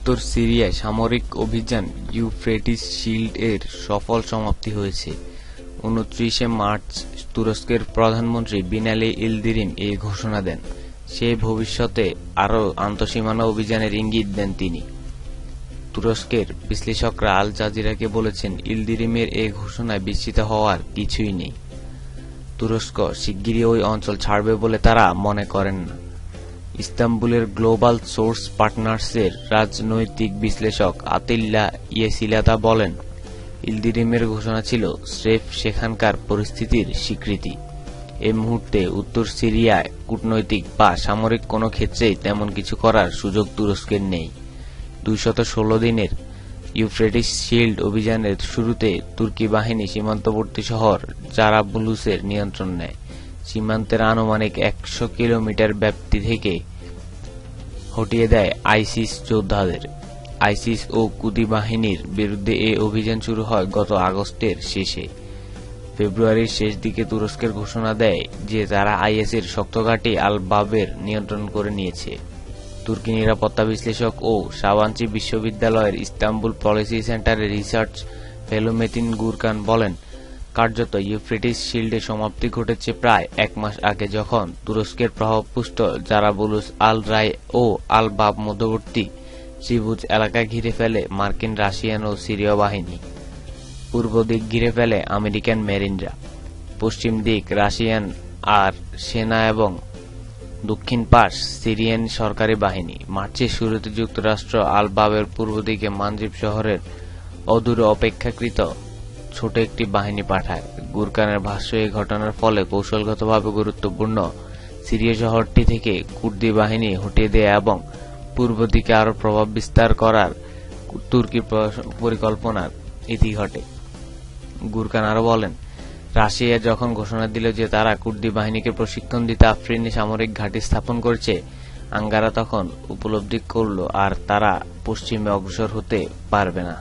উত্তর সিরিয়ায় সামরিক অভিযান ইউফ্রেটিস শিল্ড এর সফল সমাপ্তি হয়েছে। 29 মার্চ তুরস্কের প্রধানমন্ত্রী বিনালি ইলদিরিম এই ঘোষণা দেন। সেই ভবিষ্যতে আরও আন্তঃসীমানা অভিযানের ইঙ্গিত দেন তিনি। তুরস্কের বিশ্লেষকরা আল জাজিরাকে বলেছেন, ইলদিরিমের এই ঘোষণায় বিস্মিত হওয়ার কিছুই নেই। তুরস্ক শিগগিরই ওই অঞ্চল ছাড়বে বলে তারা মনে করেন না। ইস্তাম্বুলের গ্লোবাল সোর্স পার্টনার্সের রাজনৈতিক বিশ্লেষক আতিল্লা ইয়েসিলাতা বলেন, ইলদিরিমের ঘোষণা ছিল স্রেফ সেখানকার পরিস্থিতির স্বীকৃতি। এই মুহূর্তে উত্তর সিরিয়ায় কূটনৈতিক বা সামরিক কোনো ক্ষেত্রেই তেমন কিছু করার সুযোগ তুরস্কের নেই। 216 দিনের ইউফ্রেটিস শিল্ড অভিযানের শুরুতে তুর্কি বাহিনী সীমান্তবর্তী শহর জারাবলুসের নিয়ন্ত্রণ নেয়। সীমান্তের আনুমানিক 100 কিলোমিটার ব্যাপ্তি থেকে হটিয়ে দেয় আইসিস যোদ্ধাদের। আইসিস ও কুর্দি বাহিনীর বিরুদ্ধে এই অভিযান শুরু হয় গত আগস্টের শেষে। ফেব্রুয়ারির শেষ দিকে তুরস্কের ঘোষণা দেয় যে তারা আইএসের শক্ত ঘাঁটি আল বাবের নিয়ন্ত্রণ করে নিয়েছে। তুর্কি নিরাপত্তা বিশ্লেষক ও সাবানচি বিশ্ববিদ্যালয়ের ইস্তাম্বুল পলিসি সেন্টারের রিসার্চ ফেলো মেতিন গুরকান বলেন, কার্যত ইউফ্রেটিস শিল্ডের সমাপ্তি ঘটেছে প্রায় 1 মাস আগে, যখন তুরস্কের প্রভাবপুষ্ট জারাবলুস, আল রাই ও আল বাব মধ্যবর্তী ত্রিভুজ এলাকা ঘিরে ফেলে মার্কিন, রাশিয়ান ও সিরীয় বাহিনী। পূর্ব দিক ঘিরে ফেলে আমেরিকান মেরিনরা, পশ্চিম দিক রাশিয়ান আর সেনা এবং দক্ষিণ পাশ সিরিয়ান সরকারি বাহিনী। মার্চের শুরুতে যুক্তরাষ্ট্র আল বাবের পূর্ব দিকে মানজিব শহরের অদূরে অপেক্ষাকৃত ছোট একটি বাহিনী পাঠায়। গুরকানের ভাষ্য, এই ঘটনার ফলে কৌশলগতভাবে গুরুত্বপূর্ণ সিরিয়া শহরটি থেকে কুর্দি বাহিনী হটিয়ে দেয় এবং পূর্ব দিকে আরও প্রভাব বিস্তার করার তুর্কির পরিকল্পনার ইতি ঘটে। গুরকান আরও বলেন, রাশিয়া যখন ঘোষণা দিল যে তারা কুর্দি বাহিনীকে প্রশিক্ষণ দিতে আফরিনে সামরিক ঘাঁটি স্থাপন করছে, আঙ্কারা তখন উপলব্ধি করল আর তারা পশ্চিমে অগ্রসর হতে পারবে না।